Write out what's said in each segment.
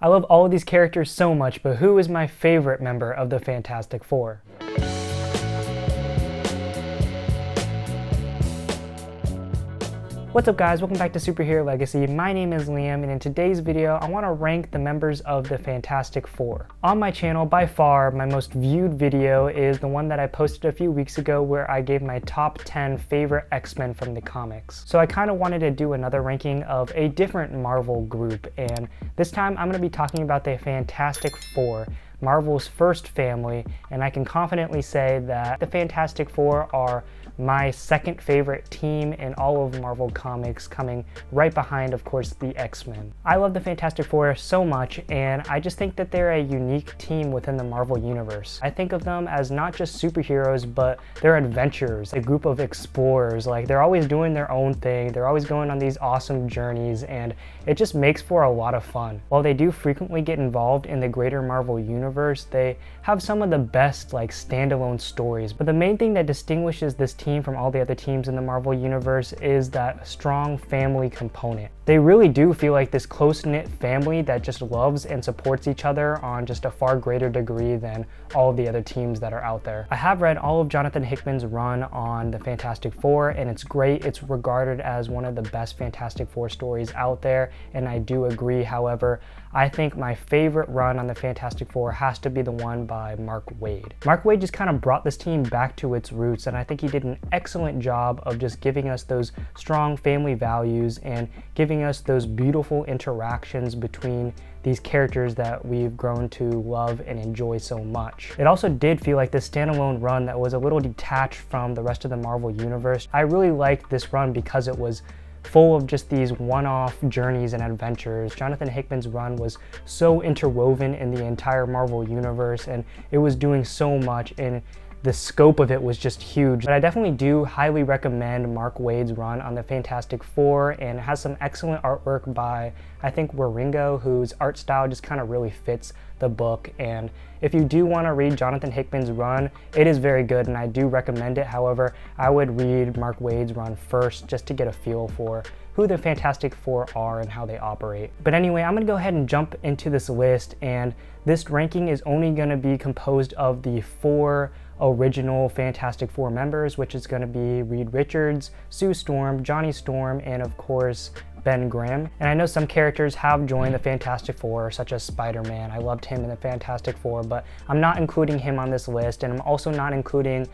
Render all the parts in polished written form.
I love all of these characters so much, but who is my favorite member of the Fantastic Four? What's up guys, welcome back to Superhero Legacy. My name is Liam, and in today's video, I want to rank the members of the Fantastic Four. On my channel, by far, my most viewed video is the one that I posted a few weeks ago where I gave my top 10 favorite X-Men from the comics. So I kind of wanted to do another ranking of a different Marvel group, and this time I'm going to be talking about the Fantastic Four, Marvel's first family, and I can confidently say that the Fantastic Four are my second favorite team in all of Marvel Comics, coming right behind, of course, the X-Men. I love the Fantastic Four so much, and I just think that they're a unique team within the Marvel Universe. I think of them as not just superheroes, but they're adventurers, a group of explorers. Like, they're always doing their own thing, they're always going on these awesome journeys, and it just makes for a lot of fun. While they do frequently get involved in the greater Marvel Universe, they have some of the best, like, standalone stories. But the main thing that distinguishes this team from all the other teams in the Marvel Universe is that strong family component. They really do feel like this close-knit family that just loves and supports each other on just a far greater degree than all of the other teams that are out there. I have read all of Jonathan Hickman's run on the Fantastic Four, and it's great. It's regarded as one of the best Fantastic Four stories out there, and I do agree. However, I think my favorite run on the Fantastic Four has to be the one by Mark Waid. Mark Waid just kind of brought this team back to its roots, and I think he did an excellent job of just giving us those strong family values and giving us those beautiful interactions between these characters that we've grown to love and enjoy so much. It also did feel like this standalone run that was a little detached from the rest of the Marvel Universe. I really liked this run because it was full of just these one-off journeys and adventures. Jonathan Hickman's run was so interwoven in the entire Marvel Universe, and it was doing so much, and the scope of it was just huge. But I definitely do highly recommend Mark Waid's run on the Fantastic Four, and it has some excellent artwork by, I think, Wieringo, whose art style just kind of really fits the book. And if you do want to read Jonathan Hickman's run, it is very good, and I do recommend it. However, I would read Mark Waid's run first just to get a feel for who the Fantastic Four are and how they operate. But anyway, I'm gonna go ahead and jump into this list, and this ranking is only gonna be composed of the 4 original Fantastic Four members, which is gonna be Reed Richards, Sue Storm, Johnny Storm, and of course, Ben Grimm. And I know some characters have joined the Fantastic Four, such as Spider-Man. I loved him in the Fantastic Four, but I'm not including him on this list, and I'm also not including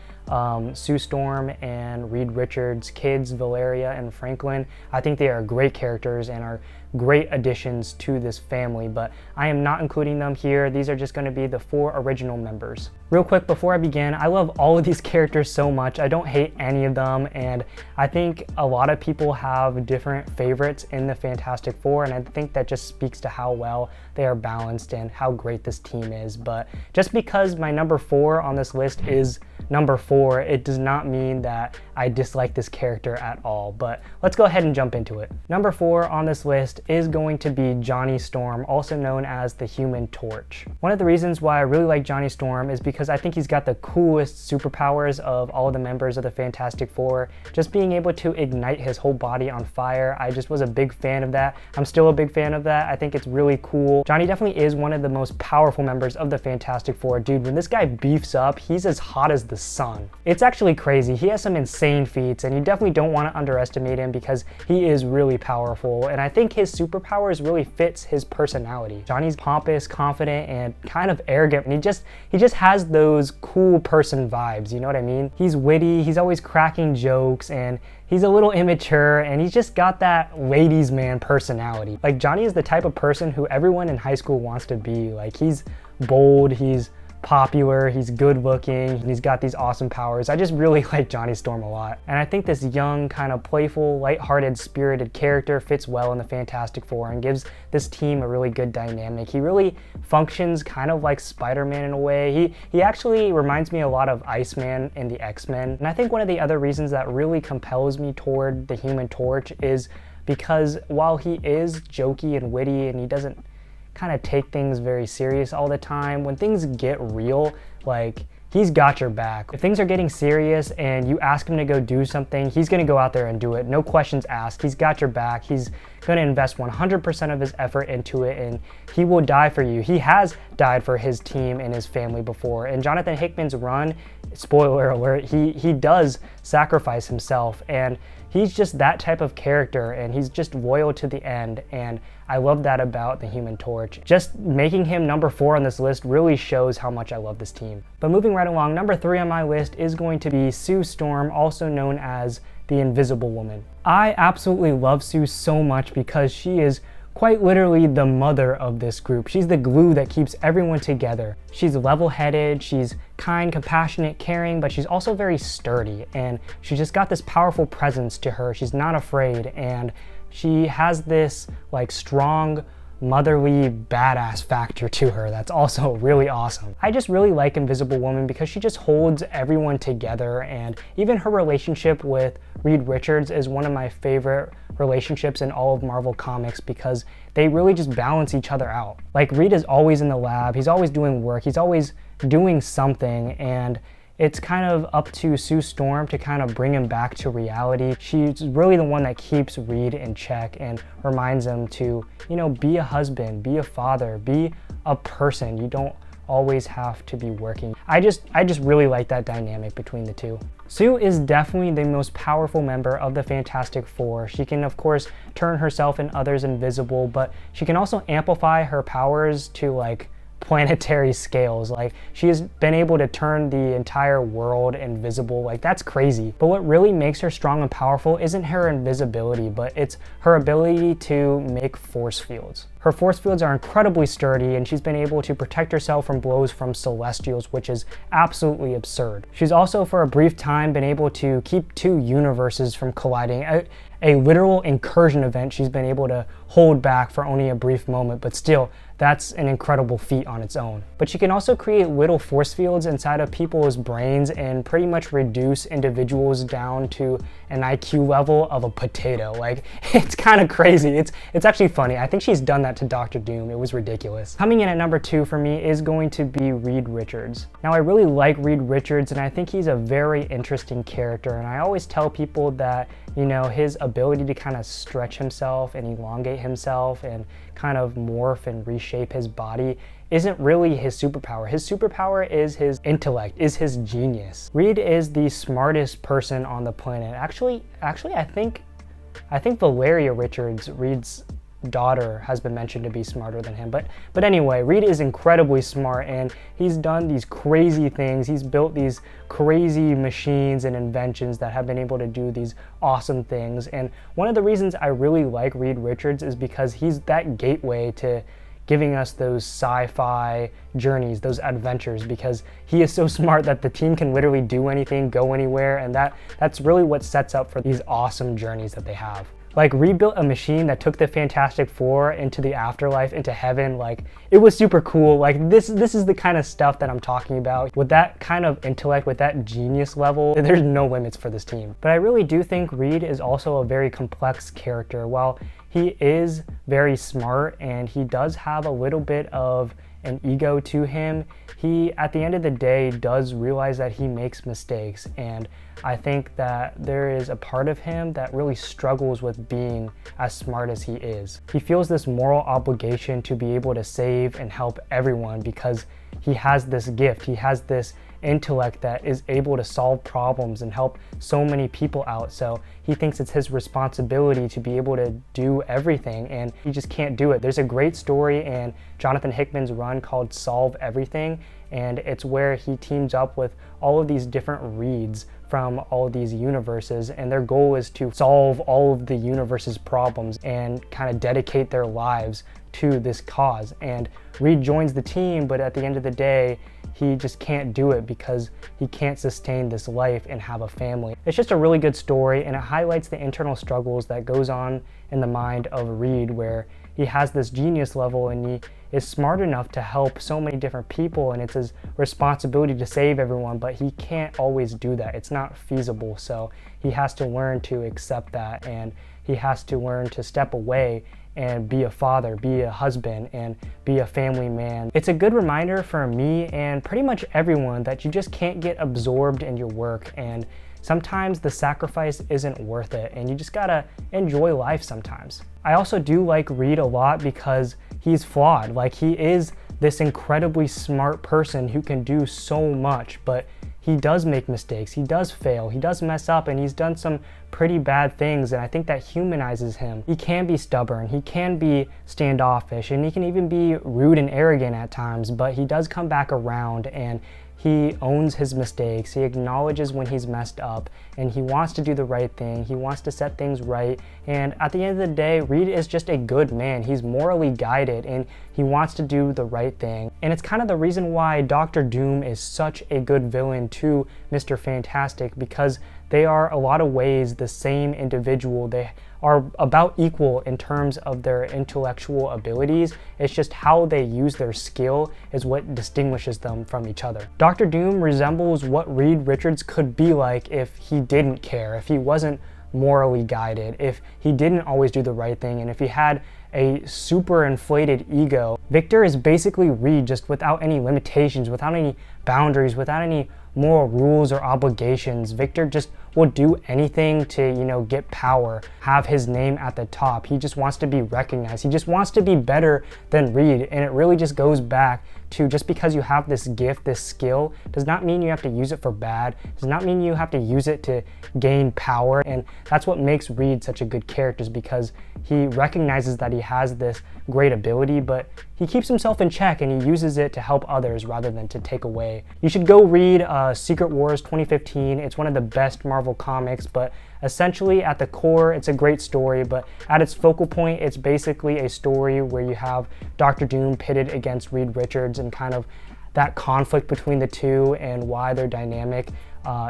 Sue Storm and Reed Richards' kids, Valeria and Franklin. I think they are great characters and are great additions to this family, but I am not including them here. These are just going to be the 4 original members. Real quick before I begin, I love all of these characters so much. I don't hate any of them, and I think a lot of people have different favorites in the Fantastic Four, and I think that just speaks to how well they are balanced and how great this team is. But just because my number 4 on this list is number 4, it does not mean that I dislike this character at all. But let's go ahead and jump into it. Number 4 on this list is going to be Johnny Storm, also known as the Human Torch. One of the reasons why I really like Johnny Storm is because I think he's got the coolest superpowers of all of the members of the Fantastic Four. Just being able to ignite his whole body on fire, I just was a big fan of that. I'm still a big fan of that. I think it's really cool. Johnny definitely is one of the most powerful members of the Fantastic Four. Dude, when this guy beefs up, he's as hot as the sun. It's actually crazy. He has some insane feats, and you definitely don't want to underestimate him because he is really powerful, and I think his superpowers really fits his personality. Johnny's pompous, confident, and kind of arrogant, and he just has those cool person vibes, you know what I mean? He's witty, he's always cracking jokes, and he's a little immature, and he's just got that ladies man personality. Like, Johnny is the type of person who everyone in high school wants to be. Like, he's bold, he's popular, he's good looking, and he's got these awesome powers. I just really like Johnny Storm a lot. And I think this young, kind of playful, lighthearted, spirited character fits well in the Fantastic Four and gives this team a really good dynamic. He really functions kind of like Spider-Man in a way. He actually reminds me a lot of Iceman in the X-Men. And I think one of the other reasons that really compels me toward the Human Torch is because while he is jokey and witty and he doesn't kind of take things very serious all the time, when things get real, like he's got your back. If things are getting serious and you ask him to go do something, he's gonna go out there and do it. No questions asked. He's got your back. He's gonna invest 100% of his effort into it, and he will die for you. He has died for his team and his family before. And Jonathan Hickman's run, spoiler alert, he does sacrifice himself, and he's just that type of character, and he's just loyal to the end, and I love that about the Human Torch. Just making him number 4 on this list really shows how much I love this team. But moving right along, number 3 on my list is going to be Sue Storm, also known as the Invisible Woman. I absolutely love Sue so much because she is quite literally the mother of this group. She's the glue that keeps everyone together. She's level-headed, she's kind, compassionate, caring, but she's also very sturdy, and she's just got this powerful presence to her. She's not afraid, and she has this like strong, motherly, badass factor to her that's also really awesome. I just really like Invisible Woman because she just holds everyone together, and even her relationship with Reed Richards is one of my favorite relationships in all of Marvel Comics because they really just balance each other out. Like, Reed is always in the lab, he's always doing work, he's always doing something, and it's kind of up to Sue Storm to kind of bring him back to reality. She's really the one that keeps Reed in check and reminds him to, you know, be a husband, be a father, be a person. You don't always have to be working. I just really like that dynamic between the two. Sue is definitely the most powerful member of the Fantastic Four. She can, of course, turn herself and others invisible, but she can also amplify her powers to like planetary scales. Like, she has been able to turn the entire world invisible. Like, that's crazy. But what really makes her strong and powerful isn't her invisibility, but it's her ability to make force fields. Her force fields are incredibly sturdy, and she's been able to protect herself from blows from Celestials, which is absolutely absurd. She's also, for a brief time, been able to keep 2 universes from colliding. A literal incursion event she's been able to hold back for only a brief moment, but still, that's an incredible feat on its own. But she can also create little force fields inside of people's brains and pretty much reduce individuals down to an IQ level of a potato. Like, it's kind of crazy. It's actually funny. I think she's done that to Dr. Doom. It was ridiculous. Coming in at number 2 for me is going to be Reed Richards. Now, I really like Reed Richards, and I think he's a very interesting character, and I always tell people that, you know, his ability to kind of stretch himself and elongate himself and kind of morph and reshape his body isn't really his superpower. His superpower is his intellect, is his genius. Reed is the smartest person on the planet. Actually, I think Valeria Richards, Reed's daughter, has been mentioned to be smarter than him. But anyway, Reed is incredibly smart, and he's done these crazy things. He's built these crazy machines and inventions that have been able to do these awesome things. And one of the reasons I really like Reed Richards is because he's that gateway to giving us those sci-fi journeys, those adventures, because he is so smart that the team can literally do anything, go anywhere, and that's really what sets up for these awesome journeys that they have. Like, Reed built a machine that took the Fantastic Four into the afterlife, into heaven. Like, it was super cool. Like, this is the kind of stuff that I'm talking about. With that kind of intellect, with that genius level, there's no limits for this team. But I really do think Reed is also a very complex character. While he is very smart and he does have a little bit of an ego to him, he, at the end of the day, does realize that he makes mistakes, and I think that there is a part of him that really struggles with being as smart as he is. He feels this moral obligation to be able to save and help everyone because he has this gift, he has this intellect that is able to solve problems and help so many people out. So he thinks it's his responsibility to be able to do everything, and he just can't do it. There's a great story in Jonathan Hickman's run called Solve Everything, and it's where he teams up with all of these different Reeds from all of these universes, and their goal is to solve all of the universe's problems and kind of dedicate their lives to this cause. And Reed joins the team, but at the end of the day, he just can't do it because he can't sustain this life and have a family. It's just a really good story, and it highlights the internal struggles that goes on in the mind of Reed, where he has this genius level and he is smart enough to help so many different people, and it's his responsibility to save everyone, but he can't always do that. It's not feasible, so he has to learn to accept that, and he has to learn to step away and be a father, be a husband, and be a family man. It's a good reminder for me and pretty much everyone that you just can't get absorbed in your work, and sometimes the sacrifice isn't worth it, and you just gotta enjoy life sometimes. I also do like Reed a lot because he's flawed. Like, he is this incredibly smart person who can do so much, but he does make mistakes, he does fail, he does mess up, and he's done some pretty bad things, and I think that humanizes him. He can be stubborn, he can be standoffish, and he can even be rude and arrogant at times, but he does come back around, and he owns his mistakes, he acknowledges when he's messed up, and he wants to do the right thing, he wants to set things right, and at the end of the day, Reed is just a good man. He's morally guided, and he wants to do the right thing. And it's kind of the reason why Doctor Doom is such a good villain to Mr. Fantastic, because they are a lot of ways the same individual. They are about equal in terms of their intellectual abilities. It's just how they use their skill is what distinguishes them from each other. Doctor Doom resembles what Reed Richards could be like if he didn't care, if he wasn't morally guided, if he didn't always do the right thing, and if he had a super inflated ego. Victor is basically Reed, just without any limitations, without any boundaries, without any moral rules or obligations. Victor just will do anything to, get power, have his name at the top. He just wants to be recognized. He just wants to be better than Reed. And it really just goes back to, just because you have this gift, this skill, does not mean you have to use it for bad, does not mean you have to use it to gain power. And that's what makes Reed such a good character, is because he recognizes that he has this great ability, but he keeps himself in check and he uses it to help others rather than to take away. You should go read Secret Wars 2015. It's one of the best Marvel comics, but essentially at the core, it's a great story, but at its focal point, it's basically a story where you have Doctor Doom pitted against Reed Richards, and kind of that conflict between the two and why their dynamic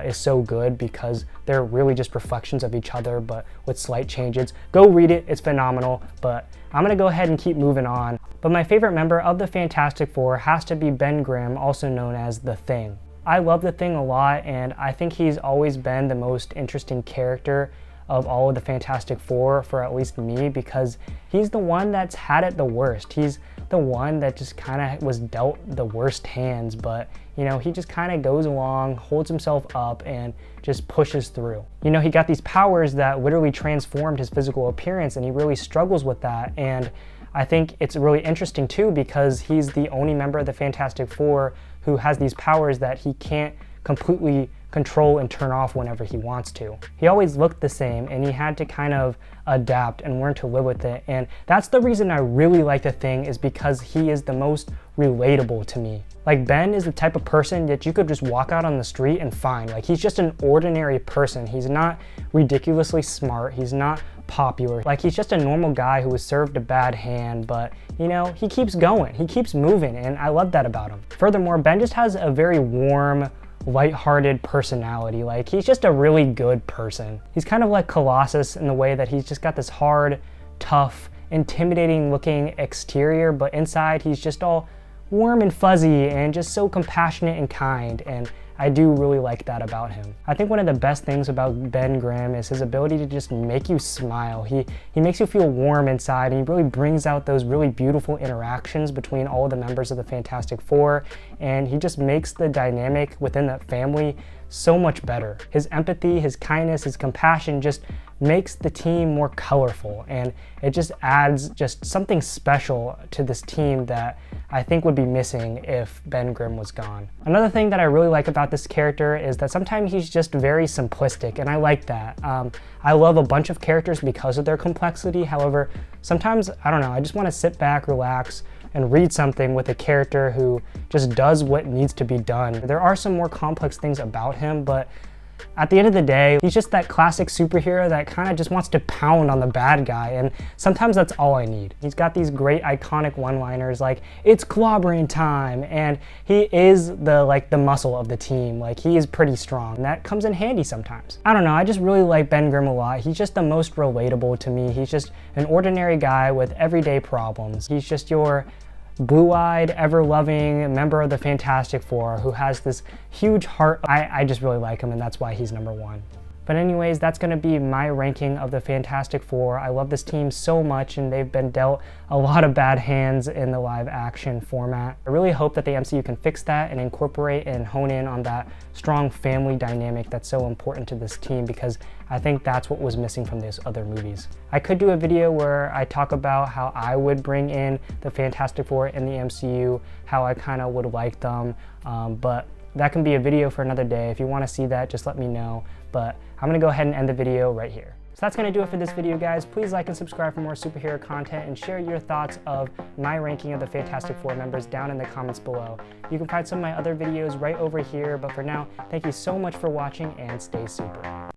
is so good, because they're really just reflections of each other, but with slight changes. Go read it, it's phenomenal, but I'm gonna go ahead and keep moving on. But my favorite member of the Fantastic Four has to be Ben Grimm, also known as The Thing. I love The Thing a lot, and I think he's always been the most interesting character of all of the Fantastic Four, for at least me, because he's the one that's had it the worst. He's the one that just kind of was dealt the worst hands, but he just kind of goes along, holds himself up, and just pushes through. He got these powers that literally transformed his physical appearance, and he really struggles with that. And I think it's really interesting too, because he's the only member of the Fantastic Four who has these powers that he can't completely control and turn off whenever he wants to. He always looked the same, and he had to kind of adapt and learn to live with it. And that's the reason I really like The Thing, is because he is the most relatable to me. Like, Ben is the type of person that you could just walk out on the street and find. Like, he's just an ordinary person. He's not ridiculously smart. He's not popular. Like, he's just a normal guy who was served a bad hand, but he keeps going. He keeps moving, and I love that about him. Furthermore, Ben just has a very warm, lighthearted personality. Like, he's just a really good person. He's kind of like Colossus in the way that he's just got this hard, tough, intimidating looking exterior, but inside he's just all warm and fuzzy and just so compassionate and kind, and I do really like that about him. I think one of the best things about Ben Grimm is his ability to just make you smile. He makes you feel warm inside, and he really brings out those really beautiful interactions between all of the members of the Fantastic Four, and he just makes the dynamic within that family so much better. His empathy, his kindness, his compassion just makes the team more colorful, and it just adds just something special to this team that I think would be missing if Ben Grimm was gone. Another thing that I really like about this character is that sometimes he's just very simplistic, and I like that. I love a bunch of characters because of their complexity. However, sometimes, I don't know, I just want to sit back, relax, and read something with a character who just does what needs to be done. There are some more complex things about him, but at the end of the day, he's just that classic superhero that kind of just wants to pound on the bad guy, and sometimes that's all I need. He's got these great iconic one-liners like, "It's clobbering time," and he is the muscle of the team. Like, he is pretty strong, and that comes in handy sometimes. I don't know, I just really like Ben Grimm a lot. He's just the most relatable to me. He's just an ordinary guy with everyday problems. He's just your blue-eyed, ever-loving member of the Fantastic Four who has this huge heart. I just really like him, and that's why he's number one. But anyways, that's going to be my ranking of the Fantastic Four. I love this team so much, and they've been dealt a lot of bad hands in the live action format. I really hope that the MCU can fix that and incorporate and hone in on that strong family dynamic that's so important to this team, because I think that's what was missing from these other movies. I could do a video where I talk about how I would bring in the Fantastic Four in the MCU, how I kind of would like them, but that can be a video for another day. If you want to see that, just let me know. But I'm going to go ahead and end the video right here. So that's going to do it for this video, guys. Please like and subscribe for more superhero content, and share your thoughts of my ranking of the Fantastic Four members down in the comments below. You can find some of my other videos right over here, but for now, thank you so much for watching, and stay super.